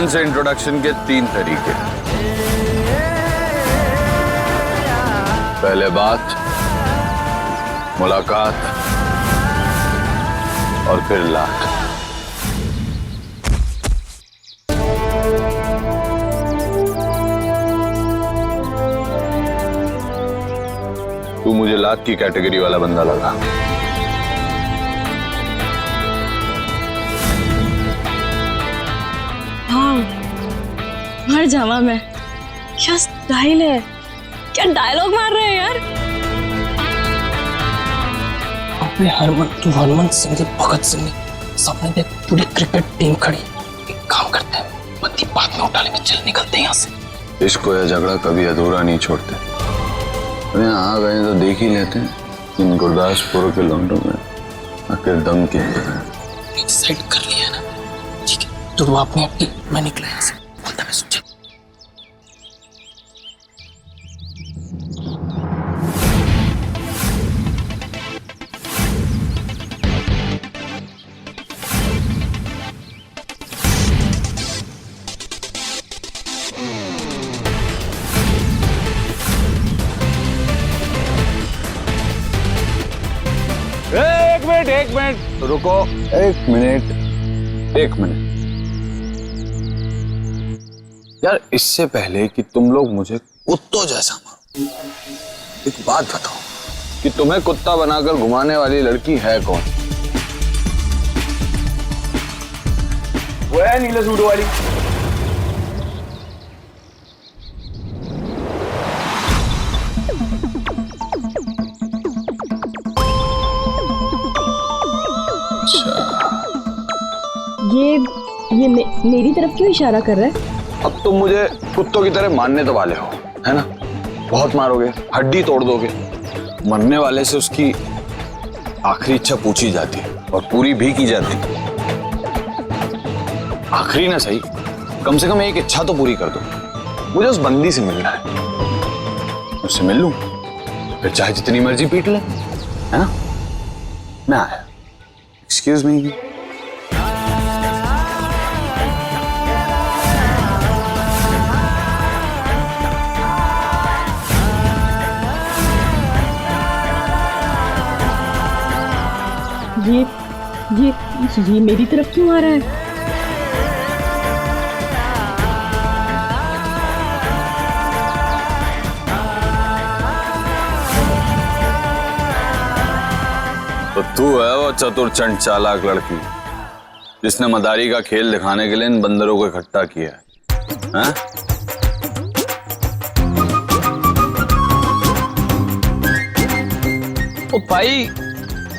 आसान से इंट्रोडक्शन के 3 तरीके। पहले बात, मुलाकात और फिर लात। तू मुझे लात की कैटेगरी वाला बंदा लगा। हाँ, मर जावा मैं। क्या स्टाइल है, क्या डायलॉग मार रहे हैं यार। अपने हरमन सिंह के भगत सिंह ने सामने देख पूरी क्रिकेट टीम खड़ी। एक काम करते हैं, बत्ती बाद में उठा लेकर चल निकलते हैं यहाँ से। इश्क या झगड़ा कभी अधूरा नहीं छोड़ते। यहाँ आ गए तो देख ही लेते हैं इन गुरदासपुर के लौंडों में आखिर दम के डिसाइड कर लिया है ना, ठीक है। तो आपने अपनी, मैं निकला यहाँ से, बोलता मैं सोचा। एक मिनट रुको। एक मिनट यार, इससे पहले कि तुम लोग मुझे कुत्तों जैसा मारो, एक बात बताओ कि तुम्हें कुत्ता बनाकर घुमाने वाली लड़की है कौन? वो है नीले सूट वाली। ये मेरी तरफ क्यों इशारा कर रहा है? अब तुम मुझे कुत्तों की तरह मारने तो वाले हो, है ना? बहुत मारोगे, हड्डी तोड़ दोगे। मरने वाले से उसकी आखिरी इच्छा पूछी जाती है और पूरी भी की जाती है। आखिरी ना सही, कम से कम एक इच्छा तो पूरी कर दो। मुझे उस बंदी से मिलना है, उससे मिल लूं, फिर चाहे जितनी मर्जी पीट ले, है ना? मैं आया। Excuse me. ये मेरी तरफ क्यों आ रहा है? तो तू है वो चतुर चंड चालाक लड़की जिसने मदारी का खेल दिखाने के लिए इन बंदरों को इकट्ठा किया है, हैं? ओ भाई,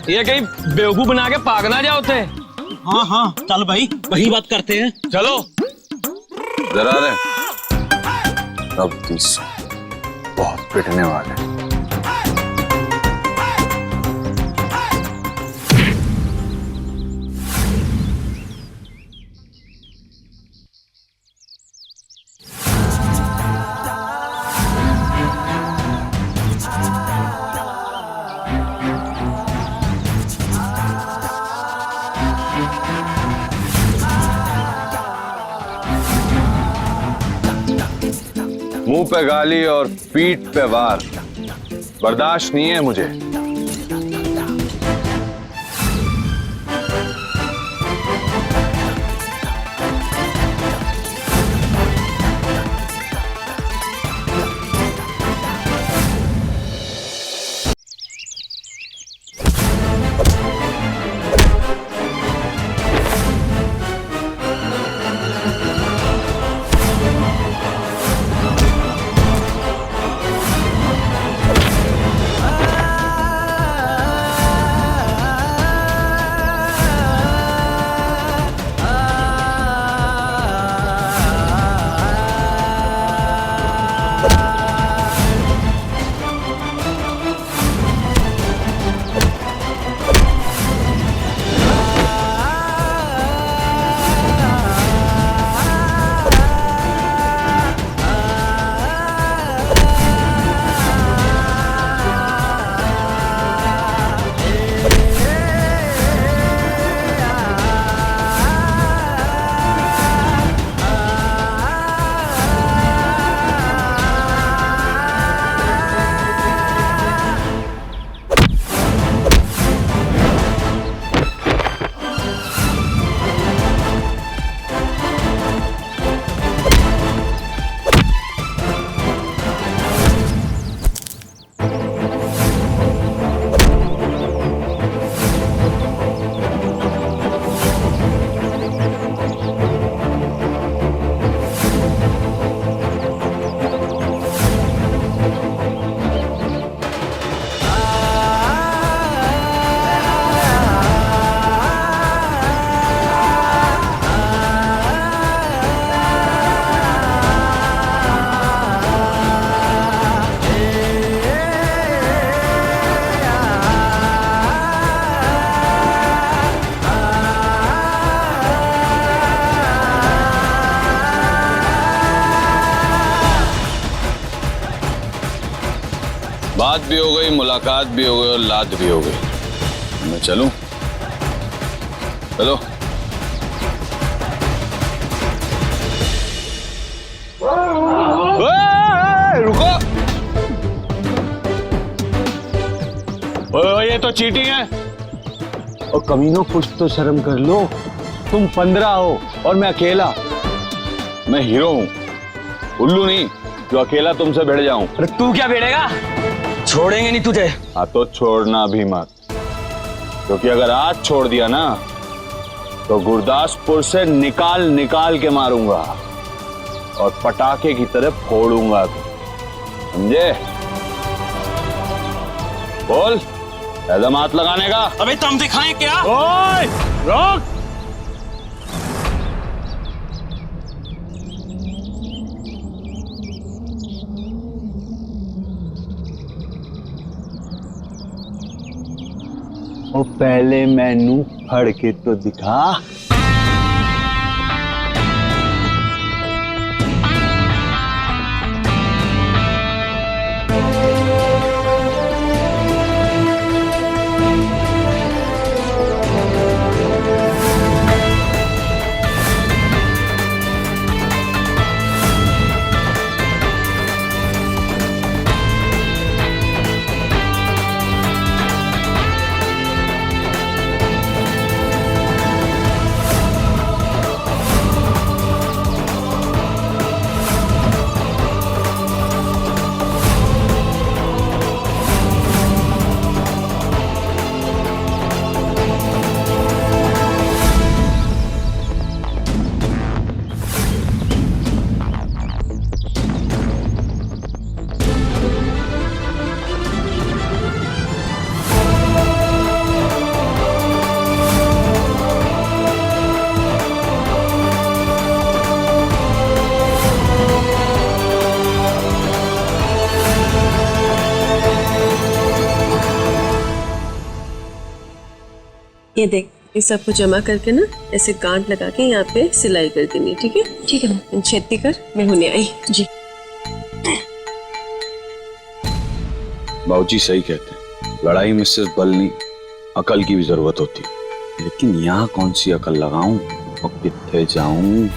ये कहीं बेवकूफ बना के भाग ना जाओ थे। हाँ हाँ, चल भाई, वही बात करते हैं। चलो जरा रे, अब 30 बहुत पिटने वाले। मुंह पे गाली और पीठ पे वार बर्दाश्त नहीं है मुझे। बात भी हो गई, मुलाकात भी हो गई और लात भी हो गई। मैं चलूं? चलो। रुको। ये तो चीटिंग है। और कमीनों कुछ तो शर्म कर लो। तुम 15 हो और मैं अकेला। मैं हीरो हूं, उल्लू नहीं जो अकेला तुमसे भिड़ जाऊं। अरे तू क्या भिड़ेगा? छोड़ेंगे नहीं तुझे। हाँ तो छोड़ना भी मत, क्योंकि अगर आज छोड़ दिया ना तो गुरदासपुर से निकाल निकाल के मारूंगा और पटाखे की तरह फोड़ूंगा, समझे? बोल, कदम हाथ लगाने का। अबे तुम दिखाएं क्या? ओए, रोक। और पहले मैनू फड़ के तो दिखा। ये देख, इस सबको जमा करके ना ऐसे गांठ लगा के यहाँ पे सिलाई कर देनी, ठीक है? ठीक है। छेती कर, मैं होने आई। जी। बाबूजी सही कहते हैं, लड़ाई में सिर्फ बल नहीं अकल की भी जरूरत होती है। लेकिन यहाँ कौन सी अकल लगाऊं और कित्थे जाऊं?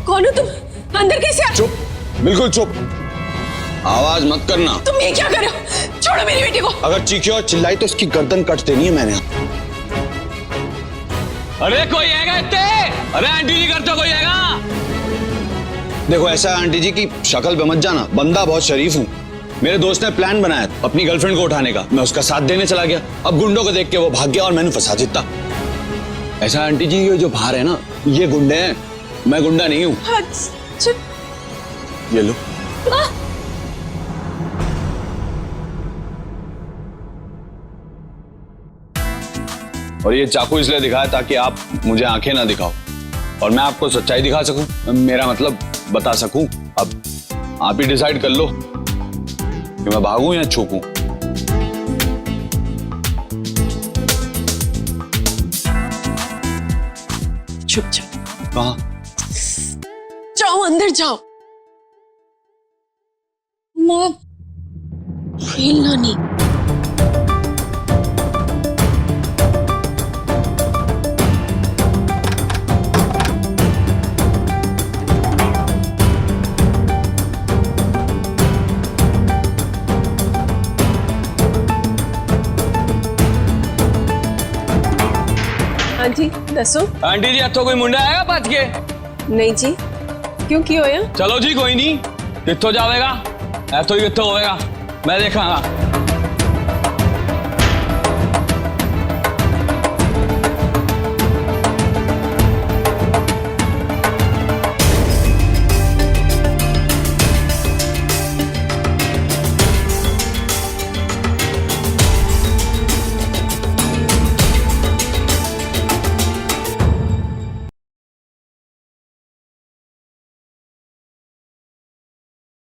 कौन हो तुम? अंदर कैसे आ? चुप, बिल्कुल चुप। आवाज मत करना। तुम ये क्या कर रहे हो? छोड़ो मेरी बेटी को। अगर चीखी और चिल्लाई तो इसकी गर्दन कट देनी है मैंने। अरे कोई आएगा इतने? अरे आंटी जी करते कोई आएगा? देखो ऐसा है आंटी जी की शक्ल पे मत जाना, बंदा बहुत शरीफ हूँ। मेरे दोस्त ने प्लान बनाया अपनी गर्लफ्रेंड को उठाने का, मैं उसका साथ देने चला गया। अब गुंडों को देख के वो भाग गया और मैंने फंसा जीता। ऐसा आंटी जी, ये जो बाहर है ना, ये गुंडे हैं, मैं गुंडा नहीं हूँ। ये लो। और ये चाकू इसलिए दिखाया ताकि आप मुझे आंखें ना दिखाओ और मैं आपको सच्चाई दिखा सकूं, मेरा मतलब बता सकूं। अब आप ही डिसाइड कर लो कि मैं भागूं या छूकूं। छुप जाओ, कहाँ? जाओ अंदर जाओ। माँ हिलना नहीं। हाँ जी दसो। आंटी जी हथों कोई मुंडा आएगा भज के? नहीं जी, क्यों की होया? चलो जी कोई नहीं, कित्थों जावेगा ऐथों ही कित्थों होएगा, मैं देखांगा।